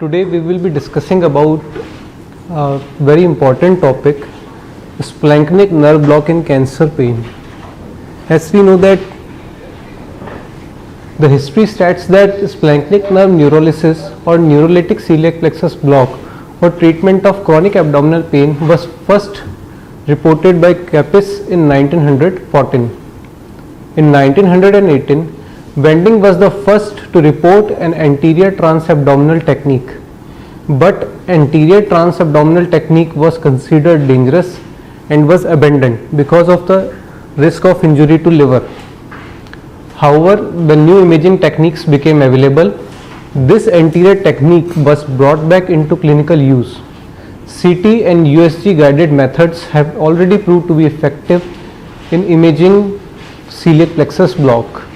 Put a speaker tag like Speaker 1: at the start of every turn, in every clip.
Speaker 1: Today we will be discussing about a very important topic, splanchnic nerve block in cancer pain. As we know that the history states that splanchnic nerve neurolysis or neurolytic celiac plexus block for treatment of chronic abdominal pain was first reported by Capis in 1914. In 1918, Wending was the first to report an anterior transabdominal technique, but anterior transabdominal technique was considered dangerous and was abandoned because of the risk of injury to liver. However, the new imaging techniques became available. This anterior technique was brought back into clinical use. CT and USG guided methods have already proved to be effective in imaging celiac plexus block.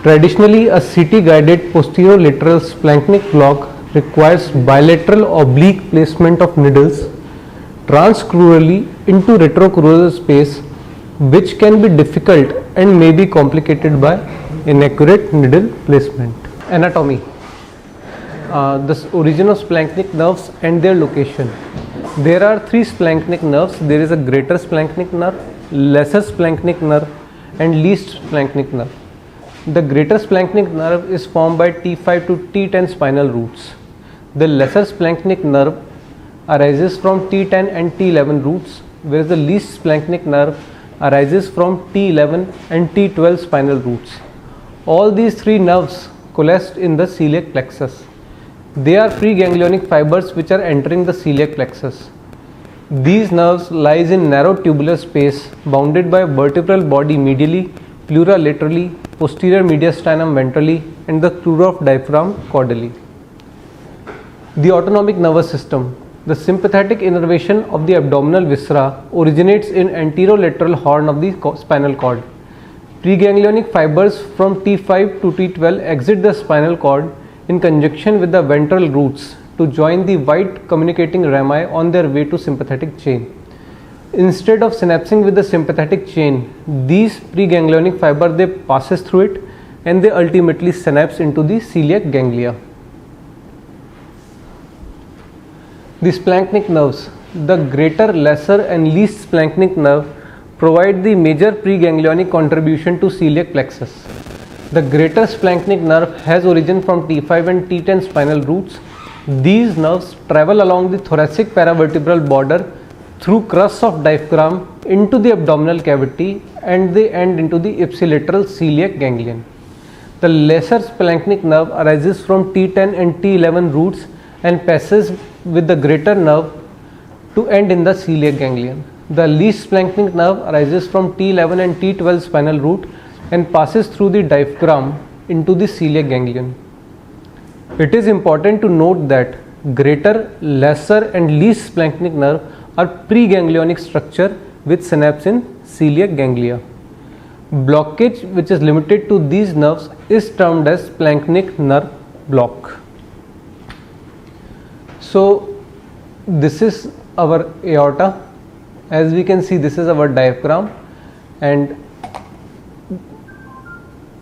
Speaker 1: Traditionally, a CT guided posterolateral splanchnic block requires bilateral oblique placement of needles transcrurally into retrocrural space, which can be difficult and may be complicated by inaccurate needle placement. Anatomy. The origin of splanchnic nerves and their location. There are three splanchnic nerves. There is a greater splanchnic nerve, lesser splanchnic nerve, and least splanchnic nerve. The greater splanchnic nerve is formed by T5 to T10 spinal roots. The lesser splanchnic nerve arises from T10 and T11 roots, whereas the least splanchnic nerve arises from T11 and T12 spinal roots. All these three nerves coalesce in the celiac plexus. They are preganglionic fibers which are entering the celiac plexus. These nerves lies in narrow tubular space bounded by vertebral body medially, pleura laterally, posterior mediastinum ventrally, and the pleura of diaphragm caudally. The autonomic nervous system. The sympathetic innervation of the abdominal viscera originates in anterolateral horn of the spinal cord. Preganglionic fibers from T5 to T12 exit the spinal cord in conjunction with the ventral roots to join the white communicating rami on their way to sympathetic chain. Instead of synapsing with the sympathetic chain, these preganglionic fiber they passes through it and they ultimately synapse into the celiac ganglia. The splanchnic nerves. The greater, lesser and least splanchnic nerve provide the major preganglionic contribution to celiac plexus. The greater splanchnic nerve has origin from T5 and T10 spinal roots. These nerves travel along the thoracic paravertebral border through crus of diaphragm into the abdominal cavity and they end into the ipsilateral celiac ganglion. The lesser splanchnic nerve arises from T10 and T11 roots and passes with the greater nerve to end in the celiac ganglion. The least splanchnic nerve arises from T11 and T12 spinal root and passes through the diaphragm into the celiac ganglion. It is important to note that greater, lesser and least splanchnic nerve are preganglionic structure with synapse in celiac ganglia. Blockage which is limited to these nerves is termed as splanchnic nerve block. So this is our aorta. As we can see, this is our diaphragm and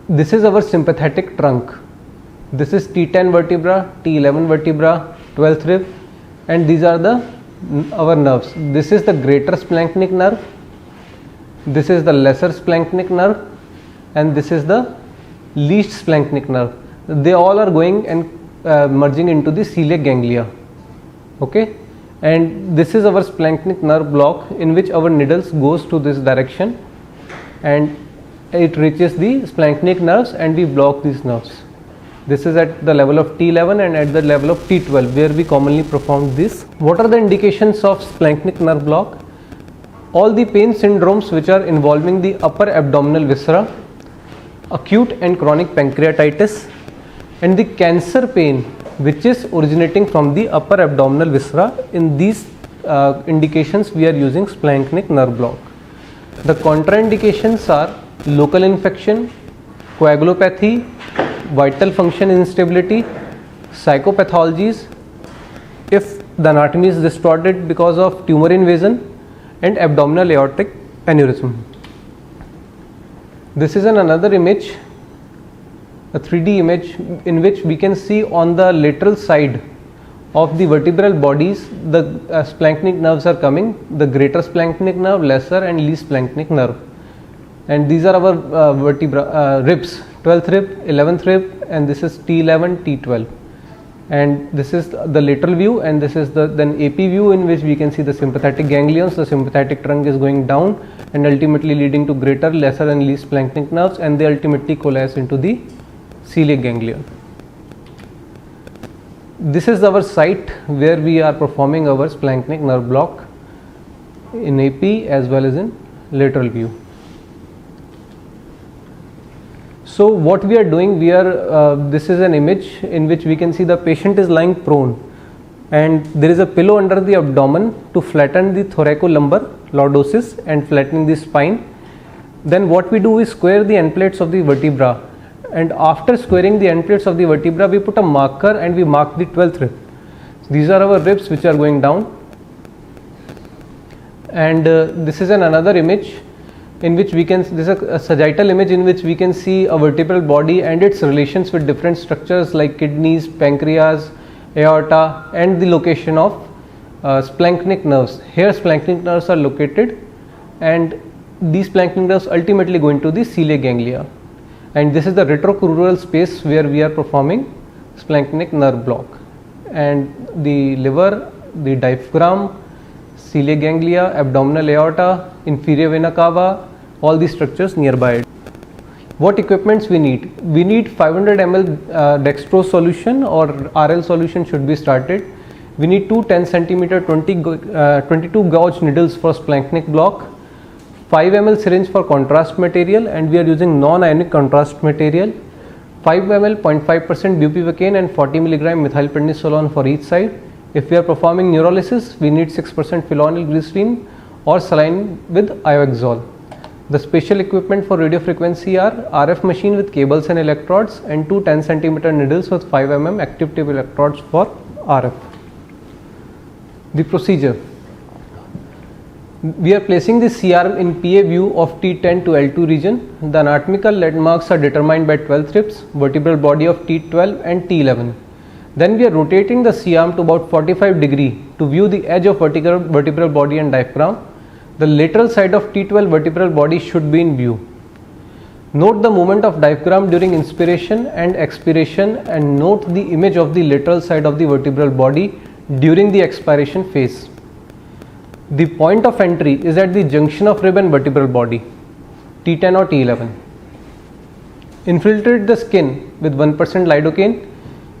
Speaker 1: this is our sympathetic trunk. This is T10 vertebra, T11 vertebra, 12th rib, and these are our nerves. This is the greater splanchnic nerve, this is the lesser splanchnic nerve, and this is the least splanchnic nerve. They all are going and merging into the celiac ganglia. Okay, and this is our splanchnic nerve block in which our needles goes to this direction and it reaches the splanchnic nerves and we block these nerves. This is at the level of T11 and at the level of T12 where we commonly perform this. What are the indications of splanchnic nerve block? All the pain syndromes which are involving the upper abdominal viscera, acute and chronic pancreatitis, and the cancer pain which is originating from the upper abdominal viscera. In these indications we are using splanchnic nerve block. The contraindications are local infection, coagulopathy, vital function instability, psychopathologies, if the anatomy is distorted because of tumor invasion, and abdominal aortic aneurysm. This is another image a 3D image in which we can see on the lateral side of the vertebral bodies the splanchnic nerves are coming, the greater splanchnic nerve, lesser and least splanchnic nerve. And these are our ribs, 12th rib, 11th rib, and this is T11, T12. And this is the lateral view, and this is the then AP view, in which we can see the sympathetic ganglions. The sympathetic trunk is going down and ultimately leading to greater, lesser and least splanchnic nerves, and they ultimately coalesce into the celiac ganglion. This is our site where we are performing our splanchnic nerve block in AP as well as in lateral view. So what we are doing, this is an image in which we can see the patient is lying prone and there is a pillow under the abdomen to flatten the thoracolumbar lordosis and flattening the spine. Then what we do is square the end plates of the vertebra, and after squaring the end plates of the vertebra we put a marker and we mark the 12th rib. So these are our ribs which are going down, and this is another image in which we can, this is a sagittal image in which we can see a vertebral body and its relations with different structures like kidneys, pancreas, aorta, and the location of splanchnic nerves. Here splanchnic nerves are located, and these splanchnic nerves ultimately go into the celiac ganglia, and this is the retrocrural space where we are performing splanchnic nerve block. And the liver, the diaphragm, celiac ganglia, abdominal aorta, inferior vena cava, all these structures nearby. What equipments we need? We need 500 ml dextrose solution or RL solution should be started. We need two 10 cm 22 gauge needles for splanchnic block, 5 ml syringe for contrast material, and we are using non-ionic contrast material, 5 ml 0.5% bupivacaine and 40 mg methylprednisolone for each side. If we are performing neurolysis, we need 6% phenol glycerine or saline with iohexol. The special equipment for radiofrequency are RF machine with cables and electrodes and two 10 cm needles with 5 mm active tube electrodes for RF. The procedure. We are placing the C-arm in PA view of T10 to L2 region. The anatomical landmarks are determined by 12th ribs, vertebral body of T12 and T11. Then we are rotating the C-arm to about 45 degree to view the edge of vertebral body and diaphragm. The lateral side of T12 vertebral body should be in view. Note the movement of diaphragm during inspiration and expiration, and note the image of the lateral side of the vertebral body during the expiration phase. The point of entry is at the junction of rib and vertebral body, T10 or T11. Infiltrate the skin with 1% lidocaine.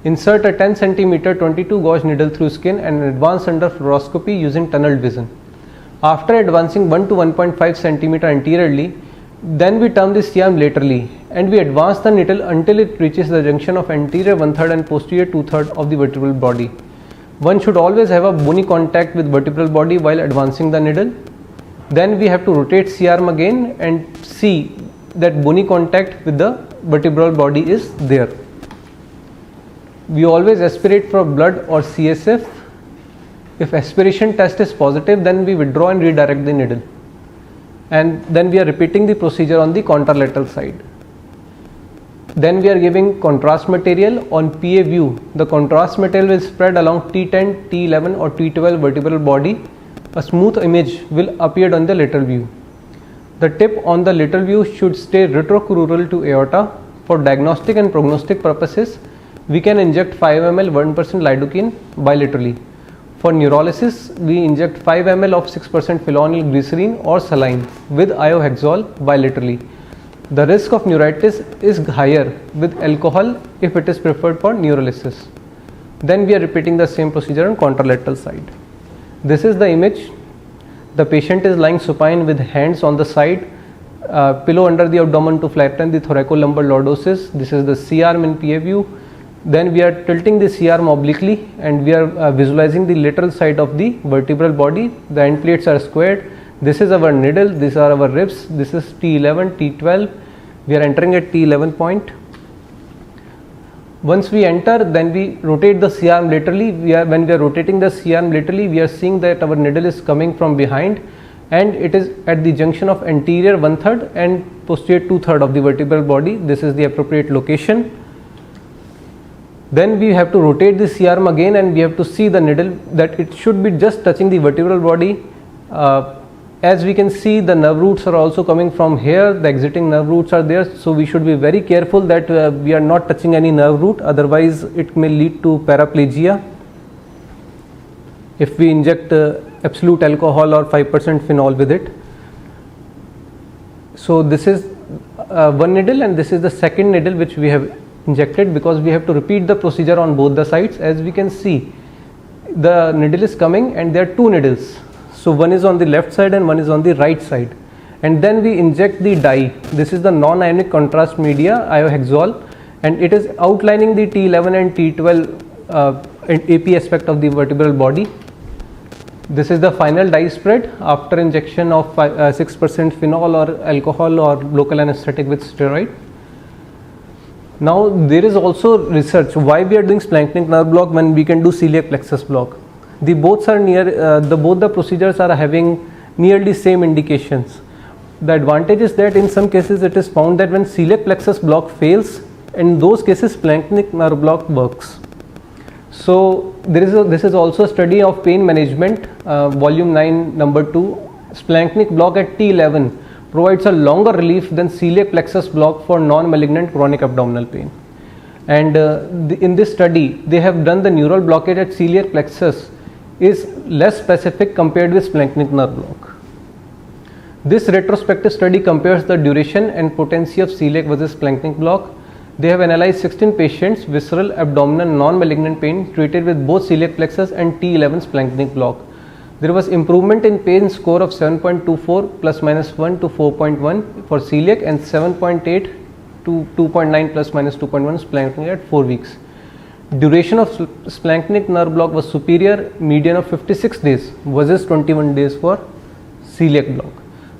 Speaker 1: Insert a 10 cm 22 gauge needle through skin and advance under fluoroscopy using tunneled vision. After advancing 1 to 1.5 cm anteriorly, then we turn the C-arm laterally and we advance the needle until it reaches the junction of anterior 1/3 and posterior 2/3 of the vertebral body. One should always have a bony contact with vertebral body while advancing the needle. Then we have to rotate C-arm again and see that bony contact with the vertebral body is there. We always aspirate for blood or CSF. If aspiration test is positive, then we withdraw and redirect the needle, and then we are repeating the procedure on the contralateral side. Then we are giving contrast material on PA view. The contrast material will spread along T10, T11 or T12 vertebral body. A smooth image will appear on the lateral view. The tip on the lateral view should stay retrocrural to aorta. For diagnostic and prognostic purposes, we can inject 5 ml 1% lidocaine bilaterally. For neurolysis, we inject 5 ml of 6% phenol glycerine or saline with iohexol bilaterally. The risk of neuritis is higher with alcohol if it is preferred for neurolysis. Then we are repeating the same procedure on contralateral side. This is the image. The patient is lying supine with hands on the side, pillow under the abdomen to flatten the thoracolumbar lordosis. This is the C-arm in PA view. Then we are tilting the C-arm obliquely and we are visualizing the lateral side of the vertebral body. The end plates are squared. This is our needle, these are our ribs. This is T11, T12. We are entering at T11 point. Once we enter, then we rotate the C-arm laterally. When we are rotating the C-arm laterally, we are seeing that our needle is coming from behind and it is at the junction of anterior 1/3 and posterior 2/3 of the vertebral body. This is the appropriate location. Then we have to rotate the C-arm again, and we have to see the needle that it should be just touching the vertebral body. As we can see, the nerve roots are also coming from here, the exiting nerve roots are there, so we should be very careful that we are not touching any nerve root, otherwise it may lead to paraplegia if we inject absolute alcohol or 5% phenol with it. So this is one needle, and this is the second needle which we have injected, because we have to repeat the procedure on both the sides. As we can see, the needle is coming and there are two needles. So one is on the left side and one is on the right side, and then we inject the dye. This is the non-ionic contrast media, iohexol, and it is outlining the T11 and T12 and AP aspect of the vertebral body. This is the final dye spread after injection of 6% phenol or alcohol or local anesthetic with steroid. Now there is also research why we are doing splanchnic nerve block when we can do celiac plexus block. Both the procedures are having nearly same indications. The advantage is that in some cases it is found that when celiac plexus block fails, in those cases splanchnic nerve block works. So this is also a study of pain management, volume 9 number 2. Splanchnic block at T11 provides a longer relief than celiac plexus block for non-malignant chronic abdominal pain. And in this study they have done the neural blockade at celiac plexus is less specific compared with splanchnic nerve block. This retrospective study compares the duration and potency of celiac versus splanchnic block. They have analyzed 16 patients visceral abdominal non-malignant pain treated with both celiac plexus and T11 splanchnic block. There was improvement in pain score of 7.24 plus minus 1 to 4.1 for celiac and 7.8 to 2.9 plus minus 2.1 splanchnic at 4 weeks. Duration of splanchnic nerve block was superior, median of 56 days versus 21 days for celiac block.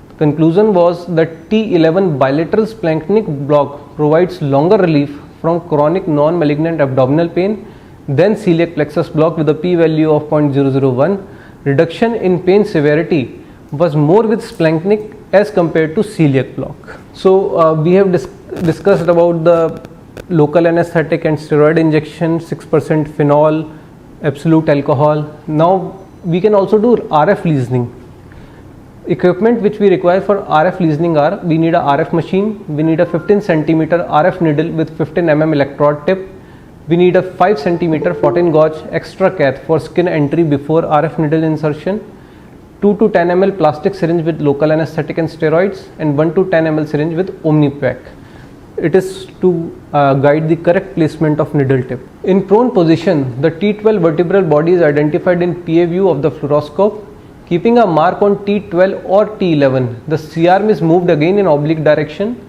Speaker 1: The conclusion was that T11 bilateral splanchnic block provides longer relief from chronic non-malignant abdominal pain than celiac plexus block with a p-value of 0.001. Reduction in pain severity was more with splanchnic as compared to celiac block. So we have discussed about the local anesthetic and steroid injection, 6% phenol, absolute alcohol. Now we can also do RF lesioning. Equipment which we require for RF lesioning are, we need a RF machine, we need a 15 centimeter RF needle with 15 mm electrode tip, we need a 5 centimeter 14 gauge extra cath for skin entry before RF needle insertion, 2 to 10 ml plastic syringe with local anesthetic and steroids, and 1 to 10 ml syringe with Omnipaque. It is to guide the correct placement of needle tip. In prone position, the T12 vertebral body is identified in PA view of the fluoroscope. Keeping a mark on T12 or T11, the C-arm is moved again in oblique direction.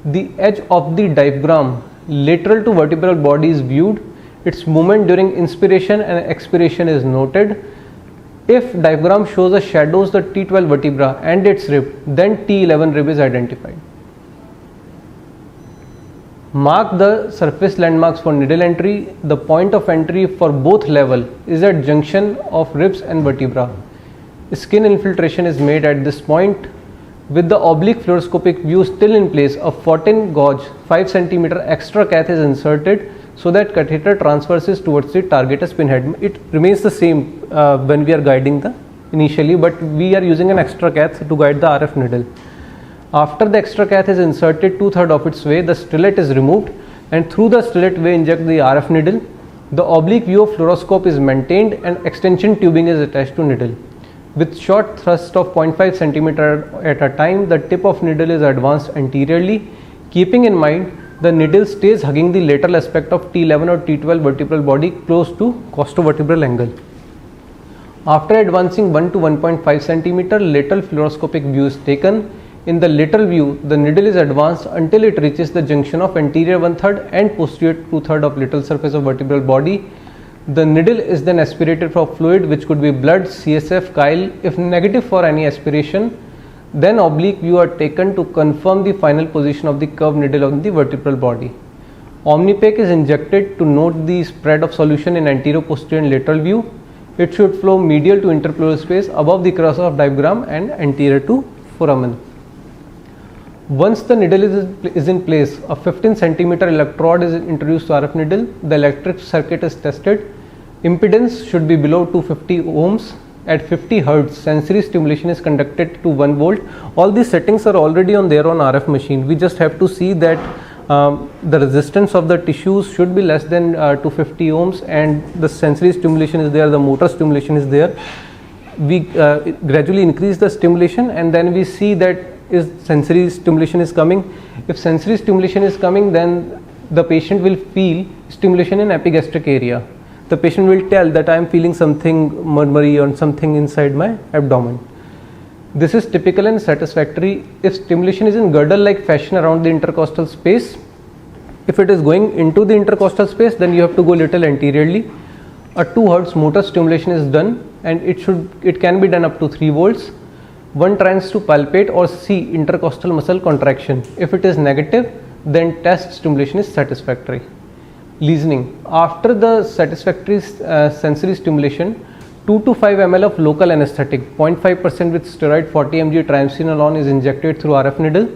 Speaker 1: The edge of the diaphragm lateral to vertebral body is viewed. Its movement during inspiration and expiration is noted. If diaphragm shows a shadows the T12 vertebra and its rib, then T11 rib is identified. Mark the surface landmarks for needle entry. The point of entry for both level is at junction of ribs and vertebra. Skin infiltration is made at this point. With the oblique fluoroscopic view still in place, a 14 gauge 5 cm extra cath is inserted so that catheter transverses towards the targetus pinhead. It remains the same when we are guiding the initially, but we are using an extra cath to guide the RF needle. After the extra cath is inserted 2/3 of its way, the stellate is removed and through the stellate we inject the RF needle. The oblique view of fluoroscope is maintained and extension tubing is attached to needle. With short thrust of 0.5 cm at a time, the tip of needle is advanced anteriorly. Keeping in mind, the needle stays hugging the lateral aspect of T11 or T12 vertebral body close to costovertebral angle. After advancing 1 to 1.5 cm, lateral fluoroscopic view is taken. In the lateral view, the needle is advanced until it reaches the junction of anterior 1/3 and posterior 2/3 of lateral surface of vertebral body. The needle is then aspirated for fluid, which could be blood, CSF, chyle. If negative for any aspiration, then oblique view are taken to confirm the final position of the curved needle on the vertebral body. Omnipaque is injected to note the spread of solution in anterior, posterior and lateral view. It should flow medial to interpleural space above the crus of diaphragm and anterior to foramen. Once the needle is in place, a 15 centimeter electrode is introduced to RF needle. The electric circuit is tested. Impedance should be below 250 ohms. At 50 Hertz, sensory stimulation is conducted to 1 volt. All these settings are already on their own RF machine. We just have to see that the resistance of the tissues should be less than 250 ohms, and the sensory stimulation is there, the motor stimulation is there. We gradually increase the stimulation, and then we see that is sensory stimulation is coming. If sensory stimulation is coming, then the patient will feel stimulation in epigastric area. The patient will tell that I am feeling something murmury or something inside my abdomen. This is typical and satisfactory if stimulation is in girdle-like fashion around the intercostal space. If it is going into the intercostal space, then you have to go little anteriorly. A 2 Hertz motor stimulation is done, and it can be done up to 3 volts. One tries to palpate or see intercostal muscle contraction. If it is negative, then test stimulation is satisfactory. Lesioning. After the satisfactory sensory stimulation, 2 to 5 ml of local anesthetic, 0.5% with steroid 40 mg triamcinolone is injected through RF needle.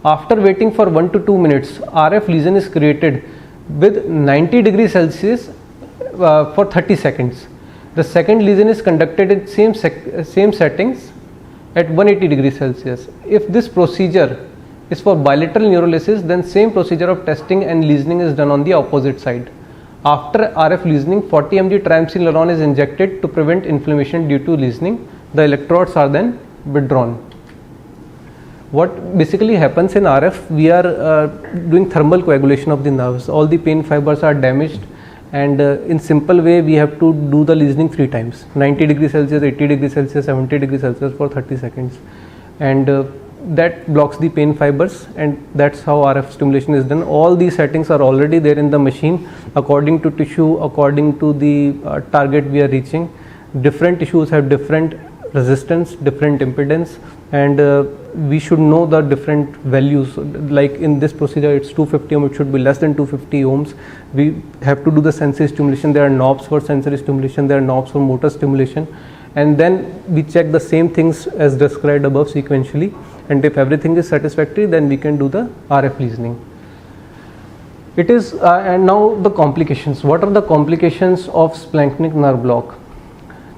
Speaker 1: After waiting for 1 to 2 minutes, RF lesion is created with 90 degrees Celsius for 30 seconds. The second lesion is conducted in same settings at 180 degrees Celsius. If this procedure is for bilateral neurolysis, then same procedure of testing and lesioning is done on the opposite side. After RF lesioning, 40 mg triamcinolone is injected to prevent inflammation due to lesioning. The electrodes are then withdrawn. What basically happens in RF, we are doing thermal coagulation of the nerves. All the pain fibers are damaged, and in simple way we have to do the lesioning 3 times, 90 degrees Celsius, 80 degrees Celsius, 70 degrees Celsius for 30 seconds, and that blocks the pain fibers, and that's how RF stimulation is done. All these settings are already there in the machine according to tissue, according to the target we are reaching. Different tissues have different resistance, different impedance, and we should know the different values. Like in this procedure it's 250 ohm, it should be less than 250 ohms. We have to do the sensory stimulation. There are knobs for sensory stimulation, there are knobs for motor stimulation, and then we check the same things as described above sequentially, and if everything is satisfactory, then we can do the RF lesioning. It is and now the complications. What are the complications of splanchnic nerve block?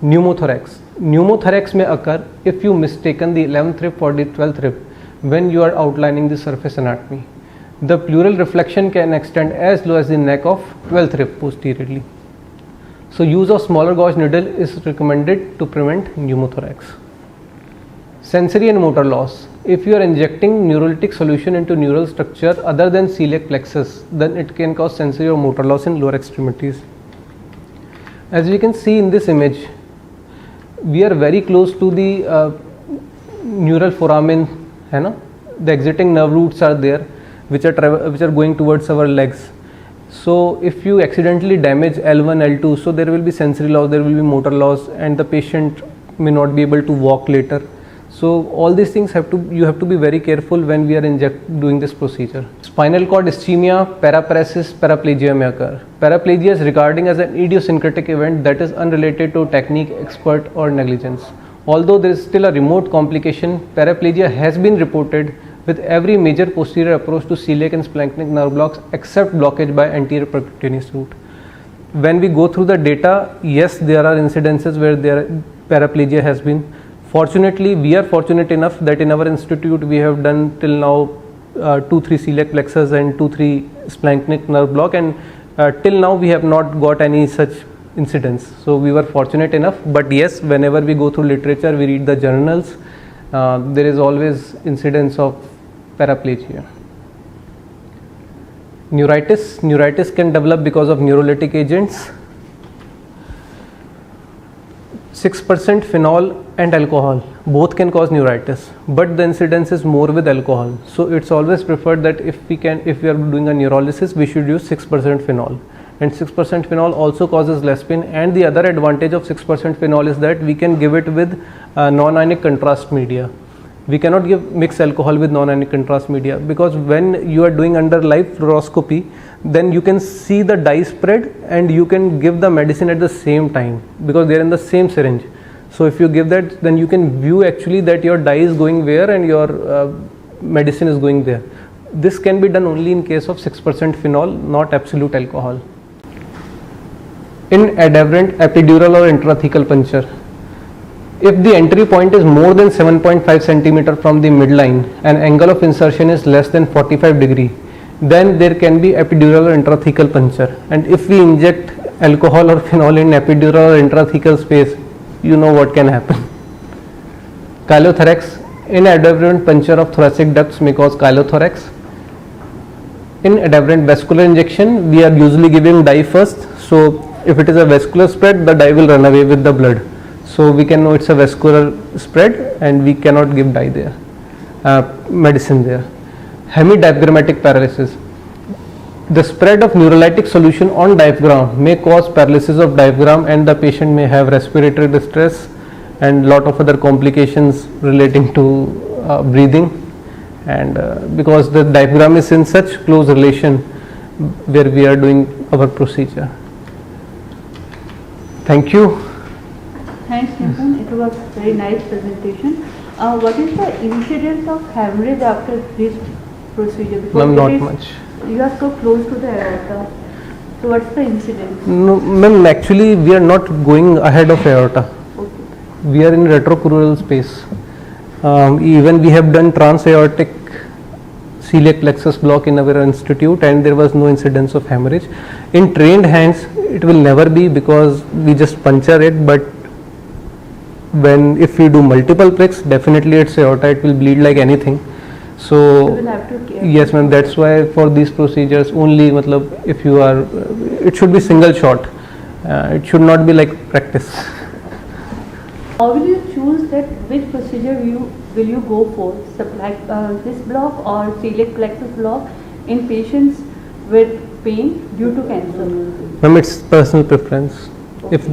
Speaker 1: Pneumothorax. Pneumothorax may occur if you mistaken the 11th rib for the 12th rib when you are outlining the surface anatomy. The pleural reflection can extend as low as the neck of 12th rib posteriorly. So use of smaller gauge needle is recommended to prevent pneumothorax. Sensory and motor loss. If you are injecting neurolytic solution into neural structure other than celiac plexus, then it can cause sensory or motor loss in lower extremities. As we can see in this image, we are very close to the neural foramen, the exiting nerve roots are there, which are going towards our legs. So if you accidentally damage L1, L2, so there will be sensory loss, there will be motor loss, and the patient may not be able to walk later. So all these things you have to be very careful when we are doing this procedure. Spinal cord ischemia, paraparesis, paraplegia may occur. Paraplegia is regarding as an idiosyncratic event that is unrelated to technique, expert or negligence. Although there is still a remote complication, paraplegia has been reported with every major posterior approach to celiac and splanchnic nerve blocks except blockage by anterior percutaneous route. When we go through the data, yes, there are incidences where paraplegia has been. Fortunately, we are fortunate enough that in our institute we have done till now 2-3 celiac plexus and 2-3 splanchnic nerve block, and till now we have not got any such incidents. So we were fortunate enough, but yes, whenever we go through literature, we read the journals, there is always incidence of paraplegia. Neuritis can develop because of neurolytic agents. 6% phenol and alcohol both can cause neuritis, but the incidence is more with alcohol. So it's always preferred that if we are doing a neurolysis, we should use 6% phenol. And 6% phenol also causes less pain, and the other advantage of 6% phenol is that we can give it with non-ionic contrast media. We cannot give mixed alcohol with non-ionic contrast media, because when you are doing under live fluoroscopy, then you can see the dye spread and you can give the medicine at the same time because they are in the same syringe. So if you give that, then you can view actually that your dye is going where and your medicine is going there. This can be done only in case of 6% phenol, not absolute alcohol. In adherent epidural or intrathecal puncture, if the entry point is more than 7.5 centimeter from the midline and angle of insertion is less than 45 degree, then there can be epidural or intrathecal puncture. And if we inject alcohol or phenol in epidural or intrathecal space, you know what can happen. Chylothorax, inadherent puncture of thoracic ducts may cause chylothorax. In adherent vascular injection, we are usually giving dye first. So if it is a vascular spread, the dye will run away with the blood. So we can know it's a vascular spread and we cannot give dye there, medicine there. Hemidiaphragmatic paralysis. The spread of neurolytic solution on diaphragm may cause paralysis of diaphragm, and the patient may have respiratory distress and lot of other complications relating to breathing, and because the diaphragm is in such close relation where we are doing our procedure. Thank you.
Speaker 2: Thanks, Nathan. It was a very nice presentation. What is the incidence of hemorrhage after this procedure? Because
Speaker 1: Ma'am, not much.
Speaker 2: You are so close to the aorta. So what's the incidence?
Speaker 1: No, ma'am, actually we are not going ahead of aorta.
Speaker 2: Okay.
Speaker 1: We are in retrocrural space. Even we have done transaortic celiac plexus block in our institute, and there was no incidence of hemorrhage. In trained hands, it will never be because we just puncture it, but if we do multiple pricks, definitely it's aorta, it will bleed like anything. So
Speaker 2: You will have to care.
Speaker 1: yes ma'am, that's why for these procedures only, if you are, it should be single shot. It should not be like practice.
Speaker 2: How will you choose that which procedure will you go for? This block or celiac plexus block in patients with pain due to cancer?
Speaker 1: Ma'am, it's personal preference. If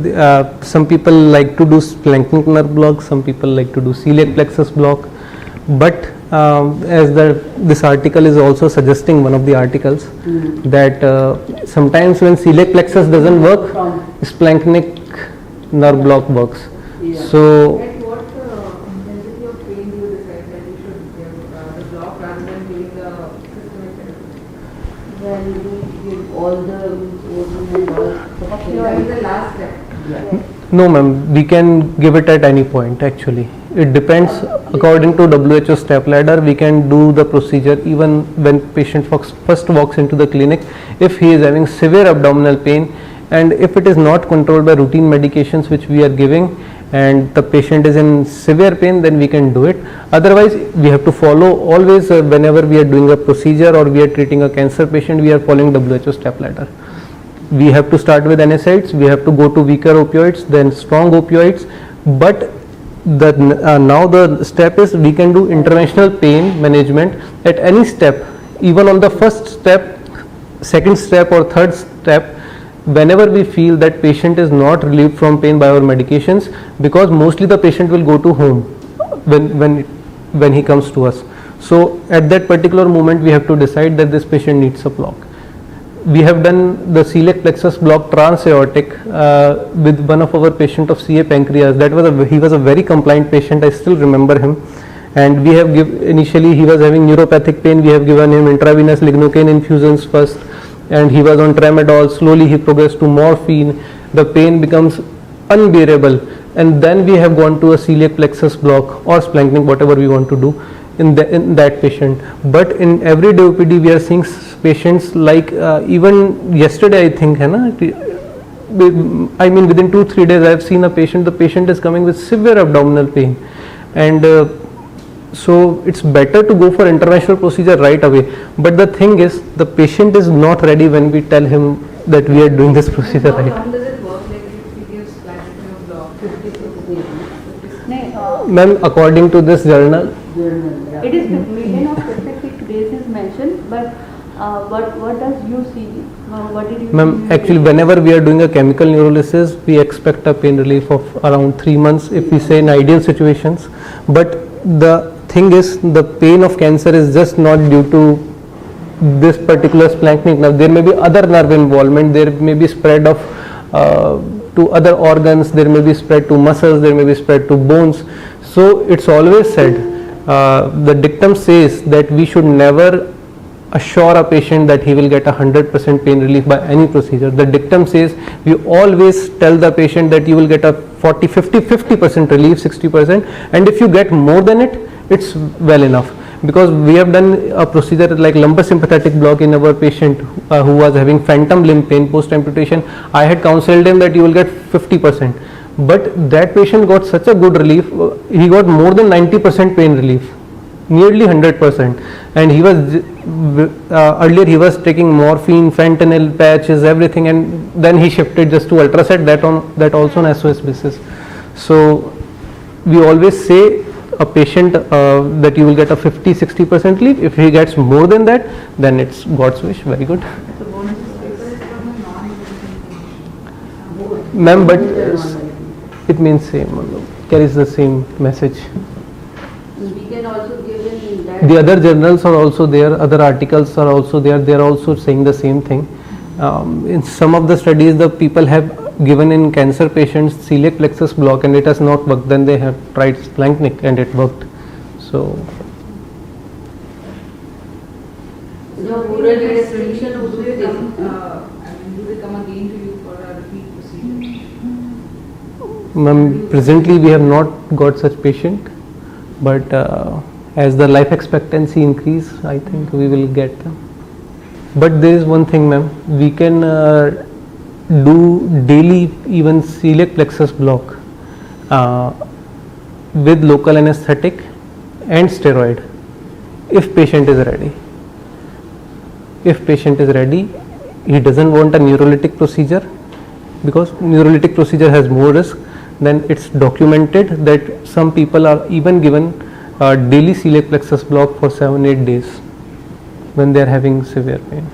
Speaker 1: some people like to do splanchnic nerve block, some people like to do celiac plexus block, but as this article is also suggesting, one of the articles, that sometimes when celiac plexus doesn't work, splanchnic nerve block works. So
Speaker 3: At what intensity of pain do you decide that you should give the block rather than giving the systemic therapy?
Speaker 4: Well, you give all the organ and all.
Speaker 3: That is the last step.
Speaker 1: no ma'am, we can give it at any point actually. It depends according to WHO step ladder. We can do the procedure even when patient first walks into the clinic. If he is having severe abdominal pain and if it is not controlled by routine medications which we are giving, and the patient is in severe pain, then we can do it. Otherwise we have to follow always, whenever we are doing a procedure or we are treating a cancer patient, we are following WHO step ladder. We have to start with NSAIDs, we have to go to weaker opioids, then strong opioids, but now the step is we can do interventional pain management at any step, even on the first step, second step or third step, whenever we feel that patient is not relieved from pain by our medications, because mostly the patient will go to home when he comes to us. So at that particular moment we have to decide that this patient needs a block. We have done the celiac plexus block transaortic with one of our patient of CA pancreas. He was a very compliant patient, I still remember him, and we have initially he was having neuropathic pain. We have given him intravenous lignocaine infusions first, and he was on tramadol. Slowly he progressed to morphine. The pain becomes unbearable, and then we have gone to a celiac plexus block or splanchnic, whatever we want to do in that patient. But in everyday OPD we are seeing patients like even yesterday I think, I mean within 2-3 days I have seen a patient. The patient is coming with severe abdominal pain, and so it's better to go for interventional procedure right away. But the thing is, the patient is not ready when we tell him that we are doing this procedure
Speaker 3: How
Speaker 1: right.
Speaker 3: long does it work? Like if he gives splanchnic block?
Speaker 4: 56 days.
Speaker 1: Ma'am, according to this journal,
Speaker 2: It is median of 56 days is mentioned, but what does you see? What did you
Speaker 1: ma'am,
Speaker 2: see?
Speaker 1: actually whenever we are doing a chemical neurolysis, we expect a pain relief of around 3 months if we say in ideal situations. But the thing is, the pain of cancer is just not due to this particular splanchnic nerve. There may be other nerve involvement, there may be spread of to other organs, there may be spread to muscles, there may be spread to bones. So it's always said the dictum says that we should never assure a patient that he will get 100% pain relief by any procedure. The dictum says we always tell the patient that you will get a 40, 50% relief, 60%, and if you get more than it, it's well enough. Because we have done a procedure like lumbar sympathetic block in our patient who was having phantom limb pain post amputation. I had counseled him that you will get 50%, but that patient got such a good relief. He got more than 90% pain relief, nearly 100%, and he was earlier he was taking morphine, fentanyl, patches, everything, and then he shifted just to Ultracet, that also on SOS basis. So we always say a patient that you will get a 50-60% relief. If he gets more than that, then it's God's wish. Very good, ma'am. But it means same, carries the same message.
Speaker 4: We can also give in that.
Speaker 1: The other journals are also there, other articles are also there, they are also saying the same thing. In some of the studies, the people have given in cancer patients celiac plexus block and it has not worked, then they have tried Splanchnic and it worked. So
Speaker 4: The oral restriction would
Speaker 3: Do
Speaker 4: be
Speaker 3: they come, do they come again to you for a repeat procedure?
Speaker 1: ma'am, presently we have not got such patient, but as the life expectancy increase, I think we will get them. But there is one thing, ma'am, we can do daily even celiac plexus block with local anesthetic and steroid if patient is ready. If patient is ready, he doesn't want a neurolytic procedure because neurolytic procedure has more risk, then it's documented that some people are even given daily celiac plexus block for 7-8 days when they are having severe pain.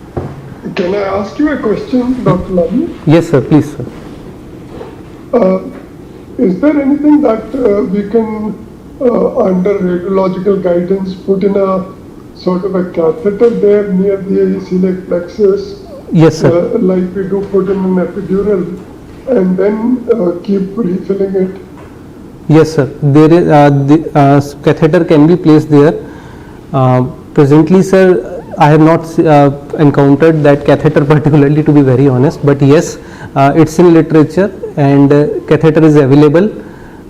Speaker 5: Can I ask you a question, Dr. Lamy?
Speaker 1: Yes, sir, please, sir.
Speaker 5: Is there anything that we can, under radiological guidance, put in a sort of a catheter there near the celiac plexus,
Speaker 1: Yes, sir.
Speaker 5: like we do put in an epidural, and then keep refilling it?
Speaker 1: Yes, sir. There is the catheter can be placed there. Presently, sir, I have not encountered that catheter particularly, to be very honest. But yes, it's in literature, and catheter is available,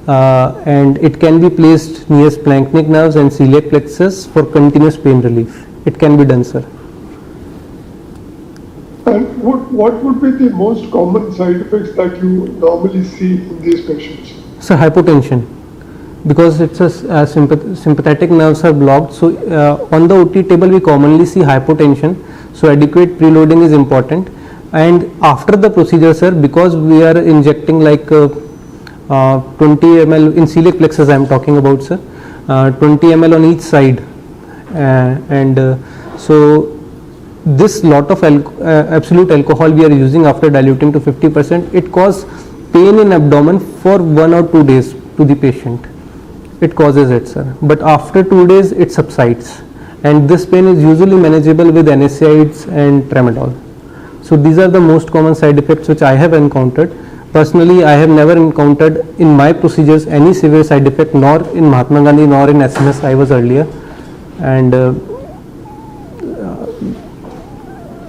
Speaker 1: and it can be placed near splanchnic nerves and celiac plexus for continuous pain relief. It can be done, sir.
Speaker 5: And what would be the most common side effects that you normally see in these patients?
Speaker 1: So hypotension, because it's a sympathetic nerves are blocked. So on the OT table we commonly see hypotension. So adequate preloading is important. And after the procedure, sir, because we are injecting like 20 ml in celiac plexus, I am talking about, sir, 20 ml on each side, so this lot of absolute alcohol we are using after diluting to 50%, it causes pain in abdomen for 1 or 2 days to the patient. It causes it, sir, but after 2 days it subsides, and this pain is usually manageable with NSAIDs and tramadol. So these are the most common side effects which I have encountered. Personally, I have never encountered in my procedures any severe side effect, nor in Mahatma Gandhi nor in SMS I was earlier, and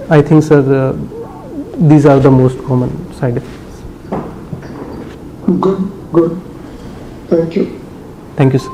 Speaker 1: I think, sir, these are the most common side effects.
Speaker 5: Good. Thank you.
Speaker 1: Thank you, sir.